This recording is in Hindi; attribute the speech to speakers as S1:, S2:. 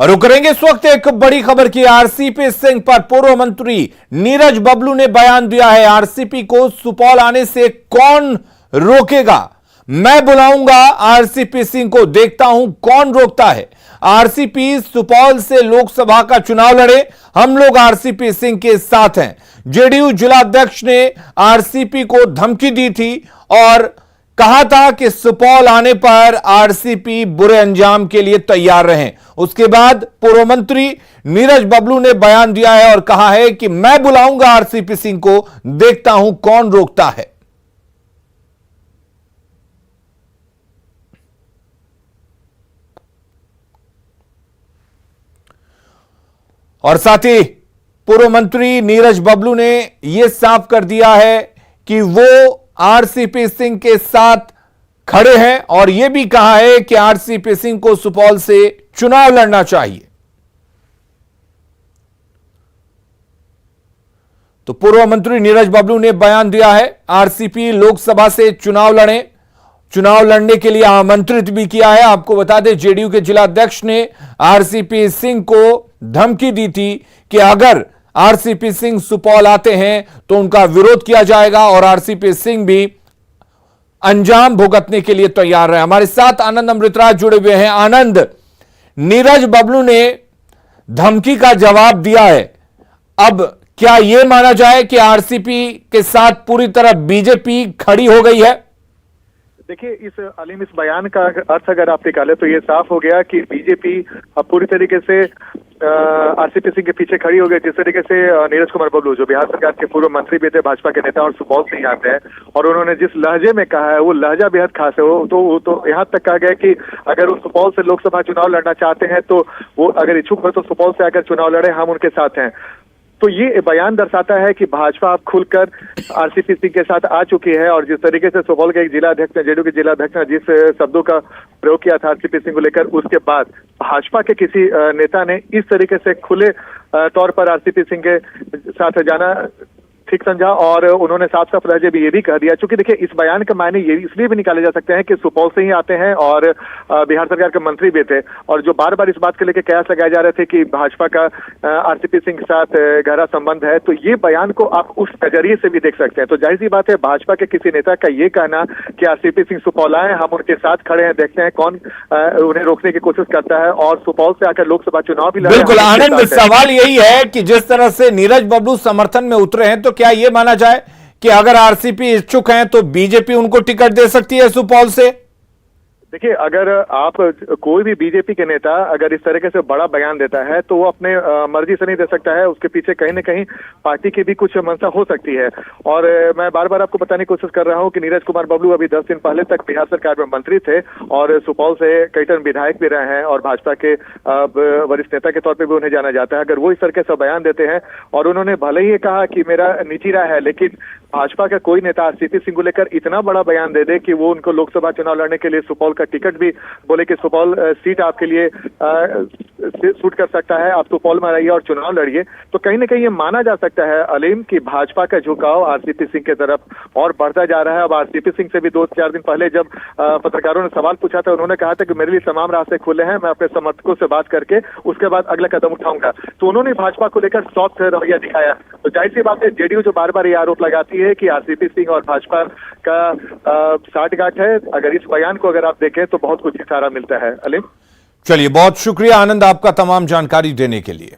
S1: और रुक करेंगे इस वक्त एक बड़ी खबर की। आरसीपी सिंह पर पूर्व मंत्री नीरज बबलू ने बयान दिया है। आरसीपी को सुपौल आने से कौन रोकेगा? मैं बुलाऊंगा आरसीपी सिंह को, देखता हूं कौन रोकता है। आरसीपी सुपौल से लोकसभा का चुनाव लड़े, हम लोग आरसीपी सिंह के साथ हैं। जेडीयू जिलाध्यक्ष ने आरसीपी को धमकी दी थी और कहा था कि सुपौल आने पर आरसीपी बुरे अंजाम के लिए तैयार रहें। उसके बाद पूर्व मंत्री नीरज बबलू ने बयान दिया है और कहा है कि मैं बुलाऊंगा आरसीपी सिंह को, देखता हूं कौन रोकता है। और साथ ही पूर्व मंत्री नीरज बबलू ने यह साफ कर दिया है कि वो आरसीपी सिंह के साथ खड़े हैं और यह भी कहा है कि आरसीपी सिंह को सुपौल से चुनाव लड़ना चाहिए। तो पूर्व मंत्री नीरज बबलू ने बयान दिया है, आरसीपी लोकसभा से चुनाव लड़े, चुनाव लड़ने के लिए आमंत्रित भी किया है। आपको बता दें, जेडीयू के जिलाध्यक्ष ने आरसीपी सिंह को धमकी दी थी कि अगर आरसीपी सिंह सुपौल आते हैं तो उनका विरोध किया जाएगा और आरसीपी सिंह भी अंजाम भुगतने के लिए तैयार रहे। हमारे साथ आनंद अमृतराज जुड़े हुए हैं। आनंद, नीरज बबलू ने धमकी का जवाब दिया है, अब क्या यह माना जाए कि आरसीपी के साथ पूरी तरह बीजेपी खड़ी हो गई है?
S2: देखिए, इस बयान का अर्थ अगर आप निकाले तो ये साफ हो गया कि बीजेपी अब पूरी तरीके से आरसीपी सिंह के पीछे खड़ी हो गई। जिस तरीके से नीरज कुमार बबलू, जो बिहार सरकार के पूर्व मंत्री भी थे, भाजपा के नेता और सुपौल से ही आते हैं, और उन्होंने जिस लहजे में कहा है वो लहजा बेहद खास है। वो तो यहाँ तक कहा गया कि अगर वो सुपौल से लोकसभा चुनाव लड़ना चाहते हैं तो वो अगर इच्छुक हो तो सुपौल से आकर चुनाव लड़े, हम उनके साथ हैं। तो ये बयान दर्शाता है कि भाजपा अब खुलकर आरसीपी सिंह के साथ आ चुकी है। और जिस तरीके से सुपौल के एक जिलाध्यक्ष ने, जेडीयू के जिलाध्यक्ष ने जिस शब्दों का प्रयोग किया था आरसीपी सिंह को लेकर, उसके बाद भाजपा के किसी नेता ने इस तरीके से खुले तौर पर आरसीपी सिंह के साथ जाना ठीक समझा और उन्होंने साफ साफ लहजे भी ये भी कह दिया। चूंकि देखिए, इस बयान का मायने ये इसलिए भी निकाले जा सकते हैं कि सुपौल से ही आते हैं और बिहार सरकार के मंत्री भी थे, और जो बार बार इस बात को लेकर कयास लगाए जा रहे थे कि भाजपा का आरसीपी सिंह के साथ गहरा संबंध है, तो ये बयान को आप उस नजरिए से भी देख सकते हैं। तो जाहिर सी बात है, भाजपा के किसी नेता का ये कहना कि आरसीपी सिंह सुपौल आए, हम उनके साथ खड़े हैं, देखते हैं कौन उन्हें रोकने की कोशिश करता है और सुपौल से आकर लोकसभा चुनाव भी लड़े।
S1: बिल्कुल आनंद, सवाल यही है कि जिस तरह से नीरज बबलू समर्थन में उतरे हैं, तो क्या यह माना जाए कि अगर आरसीपी इच्छुक हैं तो बीजेपी उनको टिकट दे सकती है सुपौल से?
S2: देखिए, अगर आप कोई भी बीजेपी के नेता अगर इस तरीके से बड़ा बयान देता है तो वो अपने मर्जी से नहीं दे सकता है, उसके पीछे कहीं न कहीं पार्टी की भी कुछ मंशा हो सकती है। और मैं बार बार आपको बताने की कोशिश कर रहा हूं कि नीरज कुमार बबलू अभी 10 दिन पहले तक बिहार सरकार में मंत्री थे और सुपौल से कई टर्म विधायक भी रहे हैं और भाजपा के वरिष्ठ नेता के तौर पर भी उन्हें जाना जाता है। अगर वो इस तरीके से बयान देते हैं और उन्होंने भले ही कहा कि मेरा निजी राय है, लेकिन भाजपा का कोई नेता आरसीपी सिंह को लेकर इतना बड़ा बयान दे दे कि वो उनको लोकसभा चुनाव लड़ने के लिए सुपौल का टिकट भी बोले कि सुपौल सीट आपके लिए सूट कर सकता है, आप सुपौल में रहिए और चुनाव लड़िए, तो कहीं ना कहीं ये माना जा सकता है अलीम कि भाजपा का झुकाव आरसीपी सिंह की तरफ और बढ़ता जा रहा है। अब आरसीपी सिंह से भी 2-4 दिन पहले जब पत्रकारों ने सवाल पूछा था, उन्होंने कहा था कि मेरे लिए तमाम रास्ते खुले हैं, मैं अपने समर्थकों से बात करके उसके बाद अगला कदम उठाऊंगा। तो उन्होंने भाजपा को लेकर सॉफ्ट रवैया दिखाया। तो जाहिर सी बात है, जेडीयू जो बार बार ये आरोप लगाती है कि आरसीपी सिंह और भाजपा का साठगांठ है, अगर इस बयान को अगर आप देखें तो बहुत कुछ इशारा मिलता है। अलीम,
S1: चलिए, बहुत शुक्रिया आनंद आपका तमाम जानकारी देने के लिए।